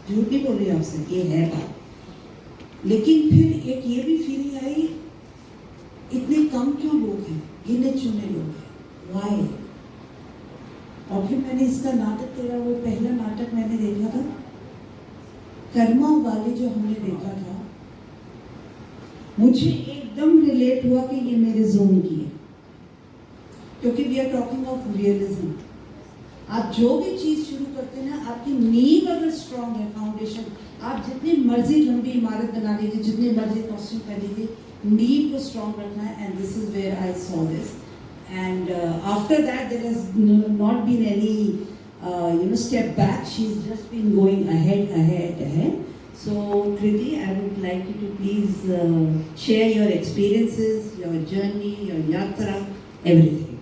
झूठ नहीं बोल रही आपसे, ये है बात। लेकिन फिर एक ये भी फीलिंग आई, इतने कम क्यों लोग हैं, गिने चुने लोग हैं, वाई। और फिर मैंने इसका नाटक, तेरा वो पहला नाटक मैंने देखा था कर्मा वाले, जो हमने देखा था, मुझे एकदम रिलेट हुआ कि ये मेरे जोन की है, क्योंकि we are talking of realism. आप जो भी चीज शुरू करते हैं ना, आपकी नींव अगर स्ट्रांग है, फाउंडेशन, आप जितनी मर्जी लंबी इमारत बना लीजिए, जितनी मर्जी कॉस्ट्यूम कर लीजिए, नींव को स्ट्रांग रखना है। And this is where I saw this, and after that there has not been any step back. She's just been going ahead. So Kriti, I would like you to please share your experiences, your journey, your yatra, everything.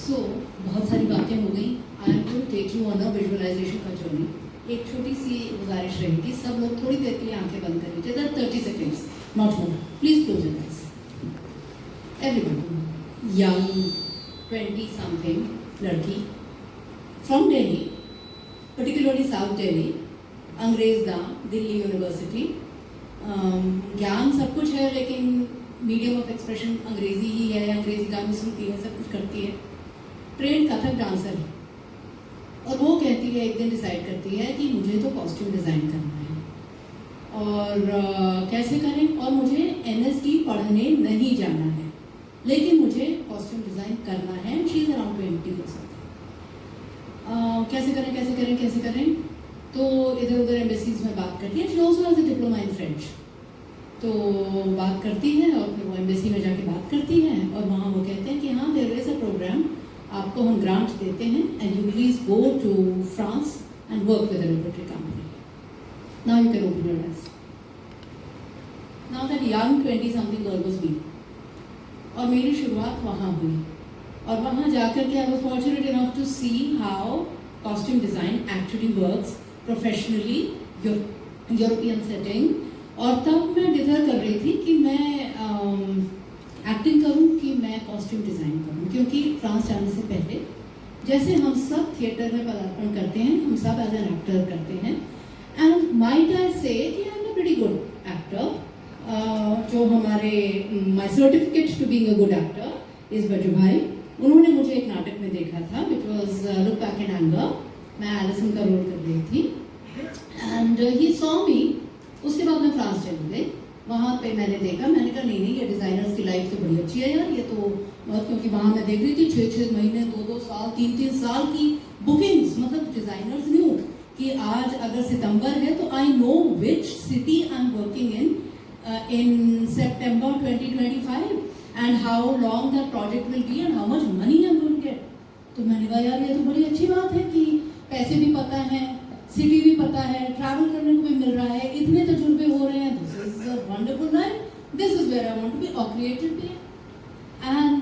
So बहुत सारी बातें हो गई। I am going to take you on a visualization का journey. एक छोटी सी गुजारिश रहेगी, सब लोग थोड़ी देर के लिए आंखें बंद कर लीजिए, 30 seconds, not more. Please close your eyes. Everyone, young, 20-something लड़की from Delhi, particularly South Delhi, अंग्रेज दा, दिल्ली यूनिवर्सिटी। ज्ञान सब कुछ है, लेकिन मीडियम ऑफ एक्सप्रेशन अंग्रेजी ही है, अंग्रेजी गाने सुनती है, सब कुछ करती है। ट्रेंड कथक डांसर है, और वो कहती है, एक दिन डिसाइड करती है कि मुझे तो कॉस्ट्यूम डिज़ाइन करना है, और कैसे करें, और मुझे NSD पढ़ने नहीं जाना है, लेकिन मुझे कॉस्ट्यूम डिज़ाइन करना है। शी इज़ अराउंड 20 हो सकती। कैसे करें, तो इधर उधर एम्बेसीज में बात करती है। She also has a diploma in French. तो बात करती है, और फिर वो एम्बेसी में जाके बात करती है, और वहाँ वो कहते हैं कि हाँ, देयर इज़ अ प्रोग्राम, आपको हम ग्रांट देते हैं, and you please go to France and work with a liberty company. Now you can open your eyes. Now that young 20-something girl was me, और मेरी शुरुआत वहाँ हुई, और वहाँ जाकर के I was fortunate enough to see how costume design actually works professionally, European setting. और तब मैं डिसाइड कर रही थी कि मैं एक्टिंग करूं कि मैं कॉस्ट्यूम डिज़ाइन करूं, क्योंकि फ्रांस जाने से पहले जैसे हम सब थिएटर में पदार्पण करते हैं, हम सब एज एन एक्टर करते हैं। एंड माइट आई से कि I am a pretty good actor. जो हमारे my certificate to being a good actor is Baju भाई, उन्होंने मुझे एक नाटक में देखा था, which was Look Back in Anger. मैं एलिसन का रोल कर रही थी, एंड ही सॉ मी। उसके बाद मैं फ्रांस चली गई, वहाँ पे मैंने देखा, मैंने कहा नहीं, ये डिज़ाइनर्स की लाइफ तो बड़ी अच्छी है यार, ये तो बहुत, क्योंकि वहाँ मैं देख रही थी 6-6 महीने, 2-2 साल, 3-3 साल की बुकिंग्स। मतलब डिज़ाइनर्स न्यू कि आज अगर सितंबर है तो I know which city I am working in September 2025 and how long that project will be and how much money I'm going to get. तो मैंने कहा यार, ये तो बड़ी अच्छी बात है कि पैसे भी पता है, सिटी भी पता है, ट्रैवल करने को भी मिल रहा है, इतने तजुर्बे हो रहे हैं। This is a wonderful life, this is where I want to be. और क्रिएटिव भी, and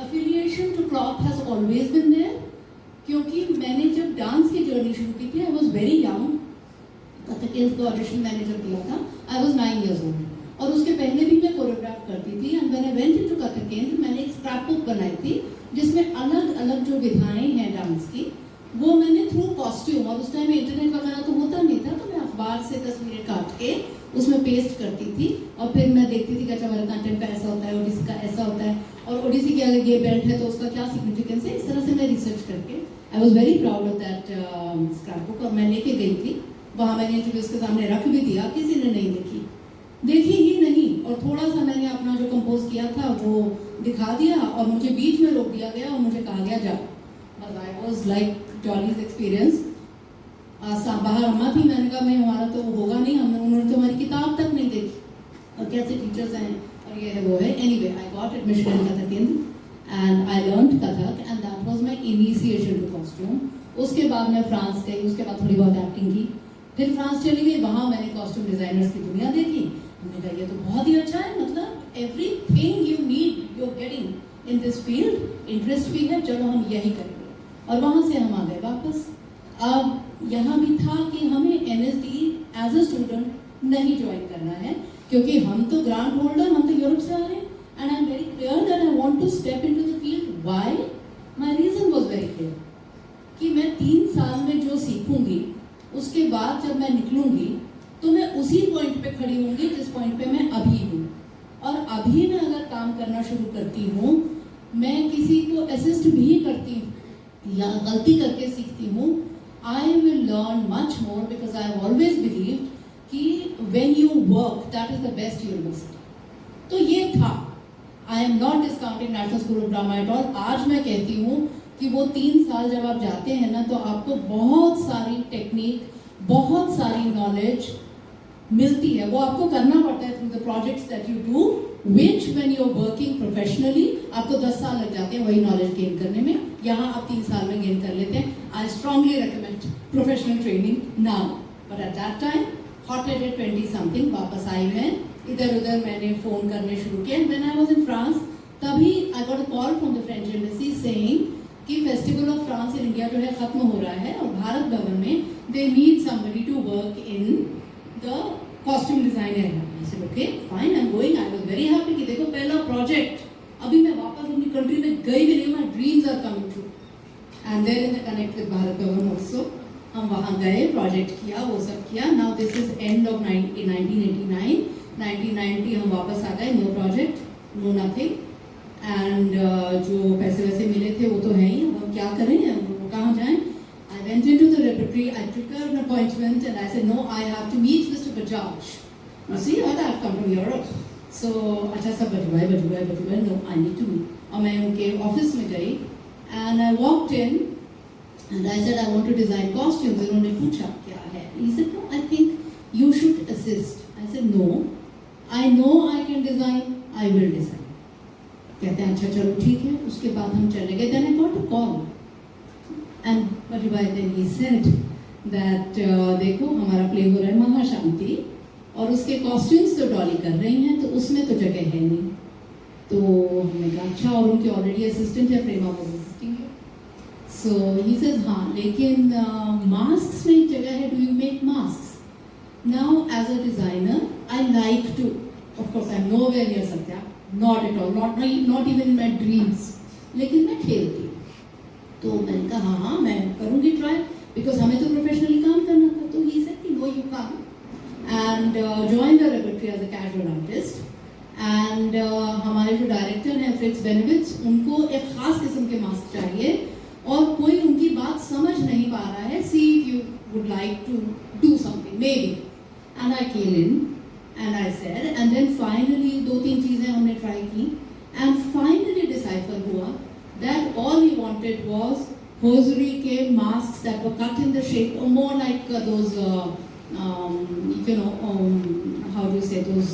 affiliation to cloth has always been there, क्योंकि मैंने जब डांस की जर्नी शुरू की थी, I was very young. Kathak का ऑडिशन मैंने जब दिया था, आई वॉज 9 years old, और उसके पहले भी मैं कोरियोग्राफ करती थी। And when I went into Kathak केंद्र, मैंने एक स्क्रैप बुक बनाई थी, जिसमें अलग अलग जो विधाएं हैं डांस की, वो मैंने थ्रू कॉस्ट्यूम, और उस टाइम में इंटरनेट वगैरह तो होता नहीं था, तो मैं अखबार से तस्वीरें काट के उसमें पेस्ट करती थी, और फिर मैं देखती थी कि अच्छा भरतनाट्यम का ऐसा होता है, ओडिसी का ऐसा होता है, और ओडिसी के अगर ये बेल्ट है तो उसका क्या सिग्निफिकेंस है। इस तरह से मैं रिसर्च करके I was very proud of that scrap book, और मैं लेके गई थी वहाँ। मैंने इंटरव्यूज के सामने रख भी दिया, किसी ने नहीं देखी ही नहीं, और थोड़ा सा मैंने अपना जो कंपोज किया था वो दिखा दिया, और मुझे बीच में रोक दिया गया और मुझे कहा गया जाओ। बस I was like Jolly's experience. बाहर अम्मा थी, मैंने कहा मैं, हमारा तो होगा नहीं, उन्होंने तो हमारी किताब तक नहीं देखी, और कैसे टीचर्स हैं, और ये है वो है। Anyway, I got admission in Kathak Kendra and I learned Kathak, and that was my initiation to costume. उसके बाद मैं फ्रांस गई, उसके बाद थोड़ी बहुत एक्टिंग की, फिर फ्रांस चली गई, वहाँ मैंने कॉस्ट्यूम डिज़ाइनर्स की दुनिया देखी। हमने कहा ये तो बहुत ही अच्छा है, मतलब everything you need you are getting in this field, interest भी है, चलो हम यही करेंगे। और वहाँ से हम आ गए वापस। अब यहाँ भी था कि हमें NSD एज अ स्टूडेंट नहीं ज्वाइन करना है, क्योंकि हम तो ग्रांट होल्डर, हम तो यूरोप से आ रहे हैं, and I am very clear that I want to step into the field. Why? उसके बाद जब मैं निकलूंगी तो मैं उसी पॉइंट पे खड़ी होंगी जिस पॉइंट पे मैं अभी हूँ। और अभी मैं अगर काम करना शुरू करती हूँ, मैं किसी को असिस्ट भी करती हूँ या गलती करके सीखती हूँ, I will learn much more because I have always believed कि when you work that is the best university. तो ये था, I am not discounting National School of Drama at all. आज मैं कहती हूँ कि वो 3 साल जब आप जाते हैं ना, तो आपको बहुत सारी टेक्निक, बहुत सारी नॉलेज मिलती है। वो आपको करना पड़ता है through the projects that you do, which when you are working professionally आपको 10 साल लग जाते हैं वही नॉलेज गेन करने में। यहाँ आप 3 साल में गेन कर लेते हैं। I strongly recommend professional training now, but at that time hot headed 20 something वापस आई मैं, इधर उधर मैंने फ़ोन करने शुरू किए। When I was in France, तभी I got a call from the French embassy saying कि Festival of France in India जो है ख़त्म हो रहा है और भारत भवन में they need somebody to work in the costume designer है। I said okay fine, I am going. I was very happy कि देखो पहला प्रोजेक्ट, अभी मैं वापस अपनी कंट्री में गई भी नहीं, my dreams are coming true. And there in the connect with Bharat Bhavan also, हम वहाँ गए, प्रोजेक्ट किया, वो सब किया। Now this is end of 1989, 1990 हम वापस आ गए, no project, no nothing. And जो पैसे वैसे मिले थे वो तो हैं ही, अब हम क्या करें, हम कहाँ जाएं। I went into the repertory, I took an appointment and I said, no, I have to meet Mr. Bajaj. You see, I have come from Europe. So, अच्छा सब बजवाए, no, I need to meet. और मैं उनके office में गई and I walked in and I said, I want to design costumes. उन्होंने पूछा क्या है? He said, no, I think you should assist. I said, no, I know I can design, I will design. कहते हैं अच्छा चलो ठीक है। उसके बाद हम चले गए। Then I got a call. And Bajibhai then he said that देखो हमारा प्ले हो रहा है महाशांति और उसके कॉस्ट्यूम्स तो डॉली कर रही हैं, तो उसमें तो जगह है नहीं। तो हमने कहा अच्छा, और उनके ऑलरेडी असिस्टेंट है, प्रेमा वाज असिस्टिंग है। सो ही सेड हाँ, लेकिन मास्क में जगह है, do you make mask? Now as a designer I like to, of course I am nowhere near Satya, not at all, not even in my dreams, लेकिन मैं खेलती हूँ। तो मैंने कहा हाँ मैं करूँगी ट्राई, बिकॉज हमें तो प्रोफेशनली काम करना था। तो ही सेड कि no you come and join the repertory as a casual artist. And हमारे जो डायरेक्टर हैं फ्रिट्ज बेनेविट्स, उनको एक ख़ास किस्म के मास्क चाहिए और कोई उनकी बात समझ नहीं पा रहा है। See if you would like to do something maybe. And I came in and I said, and then finally 2-3 चीज़ें हमने ट्राई की एंड फाइनली डिसाइफर हुआ that all he wanted was hosiery के masks that were cut in the shape or more like those how do you say, those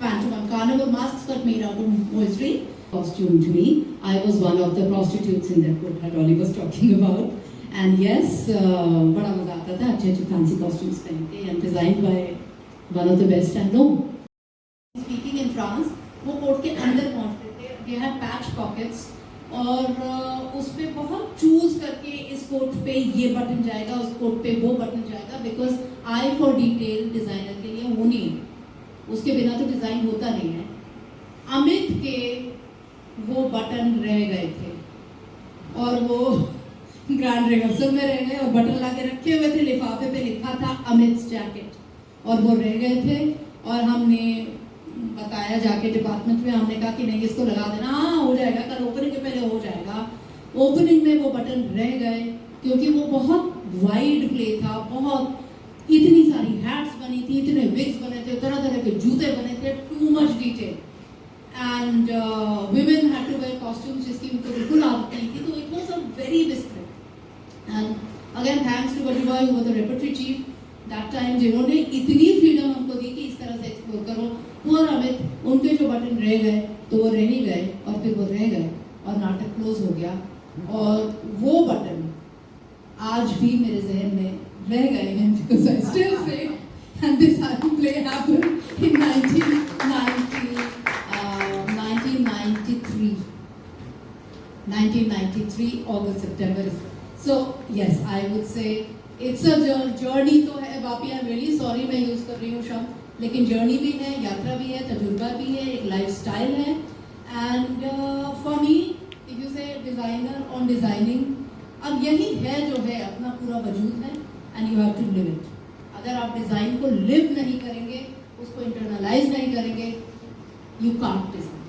pantomime carnival masks but made out of hosiery. Costumed me. I was one of the prostitutes in that group that Ollie was talking about. And yes, बड़ा मजा आता था अच्छे fancy costumes पहन के and designed by one of the best I know. Speaking in France, वो coat के अंदर पहुंचते थे. They had patch pockets. और उस पर बहुत चूज करके इस कोट पे ये बटन जाएगा, उस कोट पे वो बटन जाएगा, because I for detail designer के लिए वो नहीं है, उसके बिना तो डिजाइन होता नहीं है। अमित के वो बटन रह गए थे और वो ग्रैंड रिहर्सल में रह गए और बटन ला के रखे हुए थे, लिफाफे पे लिखा था अमित जैकेट और वो रह गए थे। और हमने बताया जाके डिपार्टमेंट में, हमने कहा कि नहीं इसको लगा देना, हाँ हो जाएगा, कल ओपनिंग के पहले हो जाएगा। ओपनिंग में वो बटन रह गए क्योंकि वो बहुत वाइड प्ले था, बहुत इतनी सारी हैट्स बनी थी, इतने विग्स बने थे, तरह तरह के जूते बने थे, too much detail and women had to wear costumes जिसकी उनको बिल्कुल आदत नहीं थी, तो it was a very disparate। and again thanks to Bajibhai who was the repertory chief that time, जिन्होंने इतनी फ्रीडम हमको दी कि इस तरह से एक्सप्लोर करो। पुअर अमित, उनके जो बटन रह गए तो वो रह ही गए और फिर वो रह गए और नाटक क्लोज हो गया। और वो बटन आज भी मेरे जहन में रह गए हैं, because I still say and this play happened in 1993 August September। So yes, I would say it's a journey तो है Bapi. I am really sorry मैं यूज़ कर रही हूँ शब्द, लेकिन जर्नी भी है, यात्रा भी है, तजुर्बा भी है, एक लाइफस्टाइल है। And for me if you say designer on designing, अब यही है जो है, अपना पूरा वजूद है and you have to live it. अगर आप डिजाइन को लिव नहीं करेंगे, उसको इंटरनलाइज नहीं करेंगे, यू कांट डिजाइन।